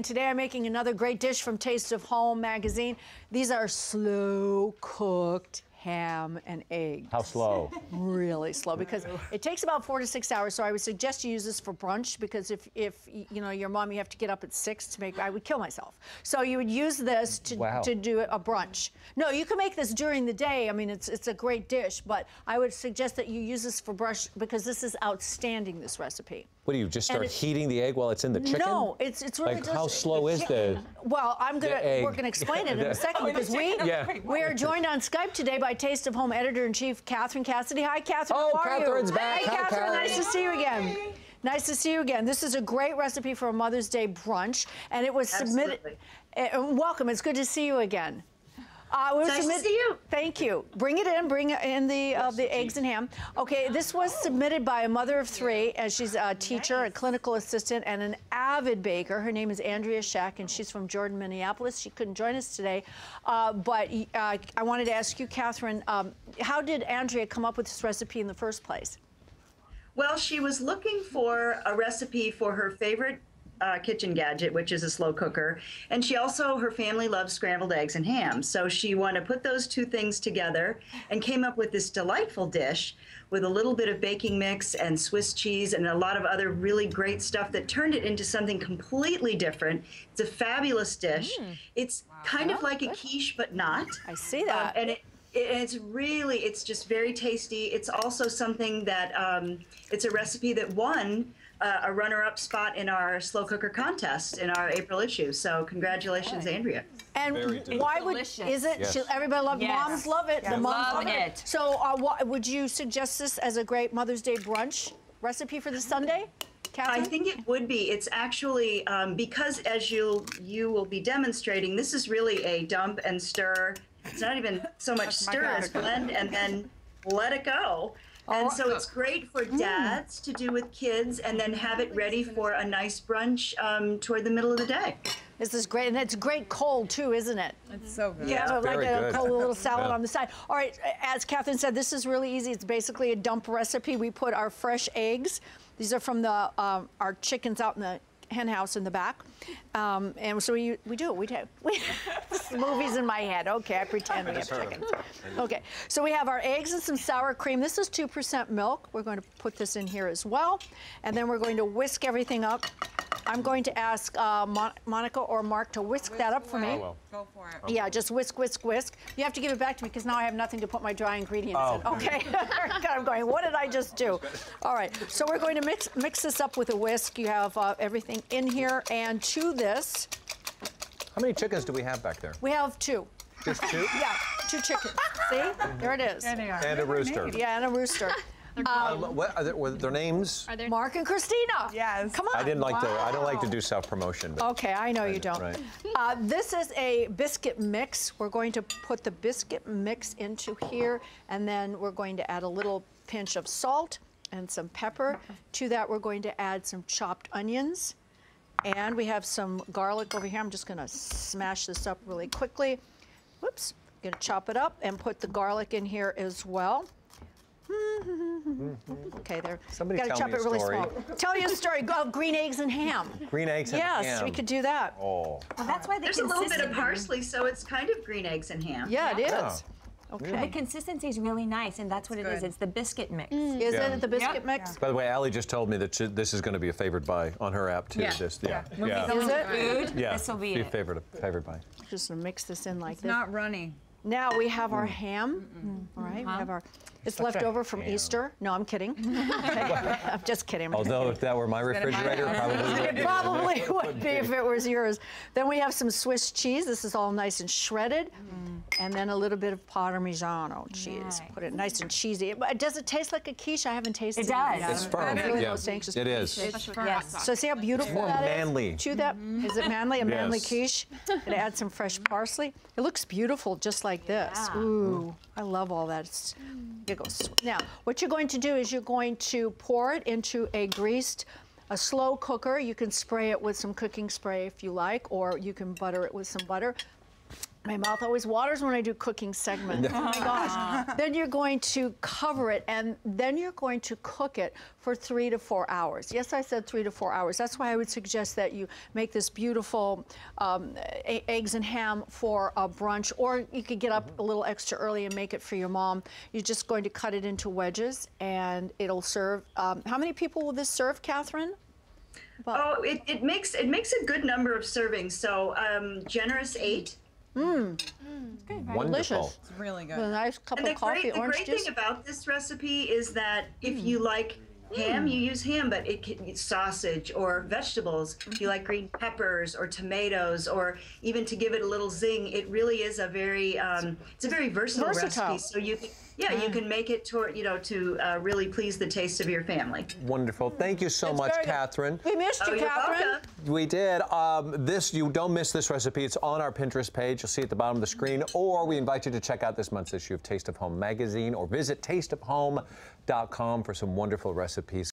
Today I'm making another great dish from Taste of Home magazine. These are slow-cooked ham and eggs. How slow? Really slow, because it takes about 4 to 6 hours. So I would suggest you use this for brunch, because if you know your mom, you have to get up at 6 to make. I would kill myself. So you would use this to do a brunch. No, you can make this during the day. I mean, it's a great dish, but I would suggest that you use this for brunch because this is outstanding. This recipe. What do you just start heating the egg while it's in the chicken? No, it's really like delicious. how slow is the? Well, we're gonna explain it in a second, because we are joined on Skype today by Taste of Home editor-in-chief Catherine Cassidy. Hi, Catherine. Oh, how are Catherine's you? back. Hi, Catherine. Catherine. Nice to see you again. Hey. Nice to see you again. This is a great recipe for a Mother's Day brunch, and it was submitted. Welcome. It's good to see you again. Nice to see you. Thank you. Bring it in. Bring in the eggs and ham. Okay, this was submitted by a mother of 3, and she's a teacher, a clinical assistant, and an avid baker. Her name is Andrea Shack, and she's from Jordan, Minneapolis. She couldn't join us today, but I wanted to ask you, Catherine, how did Andrea come up with this recipe in the first place? Well, she was looking for a recipe for her favorite kitchen gadget, which is a slow cooker. And her family loves scrambled eggs and ham. So she wanted to put those two things together and came up with this delightful dish with a little bit of baking mix and Swiss cheese and a lot of other really great stuff that turned it into something completely different. It's a fabulous dish. It's kind of like a quiche, but not. I see that. And it's just very tasty. It's also something that, it's a recipe that won a runner-up spot in our slow cooker contest in our April issue. So congratulations, Andrea. And why Delicious. is it? Yes. Everybody loves moms love it. Yes. The moms Love love it. it. So would you suggest this as a great Mother's Day brunch recipe for this Sunday, Catherine? I think it would be. It's actually, because as you will be demonstrating, this is really a dump and stir. It's not even so much stir as blend and then let it go. And so it's great for dads to do with kids and then have it ready for a nice brunch toward the middle of the day. This is great, and it's great cold too, isn't it? It's so good. Yeah, like very a good. cold little salad on the side. All right, as Catherine said, this is really easy. It's basically a dump recipe. We put our fresh eggs. These are from the our chickens out in the hen house in the back, and so we do movies in my head. Okay, I pretend we have chickens. Okay, so we have our eggs and some sour cream. This is 2% milk. We're going to put this in here as well, and then we're going to whisk everything up. I'm going to ask Monica or Mark to whisk that up for me. Go for it. Yeah, just whisk, whisk, whisk. You have to give it back to me because now I have nothing to put my dry ingredients in. Okay. I'm going, what did I just do? All right, so we're going to mix this up with a whisk. You have everything in here, and to this. How many chickens do we have back there? We have 2. Just 2? Yeah, 2 chickens. See? There it is. There they are. And a rooster. Yeah, and a rooster. What were their names? Mark and Christina. Yes. Come on. I don't like to do self-promotion. Okay, I know you don't. Right. This is a biscuit mix. We're going to put the biscuit mix into here, and then we're going to add a little pinch of salt and some pepper. To that, we're going to add some chopped onions, and we have some garlic over here. I'm just going to smash this up really quickly. Whoops. I'm going to chop it up and put the garlic in here as well. Okay, there. Somebody Gotta tell chop me a it really story. small. Tell you a story. Go green eggs and ham. Green eggs and ham. Yes, we could do that. Oh. Well, that's why There's a little bit of parsley, so it's kind of green eggs and ham. Yeah, it is. Yeah. Okay. The consistency is really nice, and that's what it is. It's the biscuit mix. Is Yeah. it the biscuit mix? By the way, Allie just told me that this is going to be a favored buy on her app too. Yeah. This, Is it? Food, Yeah. this will be a it. favored buy. Just gonna mix this in like It's this. not runny. Now we have our ham. All right, we have our. It's left over from Easter. No, I'm kidding. Okay. I'm just kidding. Although if that were my refrigerator, Probably would be if it was yours. Then we have some Swiss cheese. This is all nice and shredded. And then a little bit of Parmigiano cheese. Nice. Put it nice and cheesy. Does it taste like a quiche? I haven't tasted it. It does. yet. It's firm. I'm really Yeah. most anxious. It is. Yes. So see how beautiful More that is? manly. Chew that. Is it manly? A manly Yes. quiche. Gonna add some fresh parsley. It looks beautiful just like this. Yeah. Ooh, I love all that. It goes. Now, what you're going to do is you're going to pour it into a slow cooker. You can spray it with some cooking spray if you like, or you can butter it with some butter. My mouth always waters when I do cooking segments. Oh my gosh. Then you're going to cover it, and then you're going to cook it for 3 to 4 hours. Yes, I said 3 to 4 hours. That's why I would suggest that you make this beautiful eggs and ham for a brunch, or you could get up a little extra early and make it for your mom. You're just going to cut it into wedges, and it'll serve. How many people will this serve, Catherine? It makes a good number of servings. So generous 8. Good. Wonderful. Delicious. It's really good. With a nice cup of coffee, orange the great juice. thing about this recipe is that if you like ham, you use ham, but it can be sausage or vegetables. If you like green peppers or tomatoes, or even to give it a little zing, it really is a very it's a very versatile recipe. So you can, you can make it to really please the taste of your family. Wonderful. Thank you so much, Catherine. We missed you, You're Catherine. welcome. We did. You don't miss this recipe. It's on our Pinterest page. You'll see it at the bottom of the screen. Or we invite you to check out this month's issue of Taste of Home magazine, or visit tasteofhome.com for some wonderful recipes.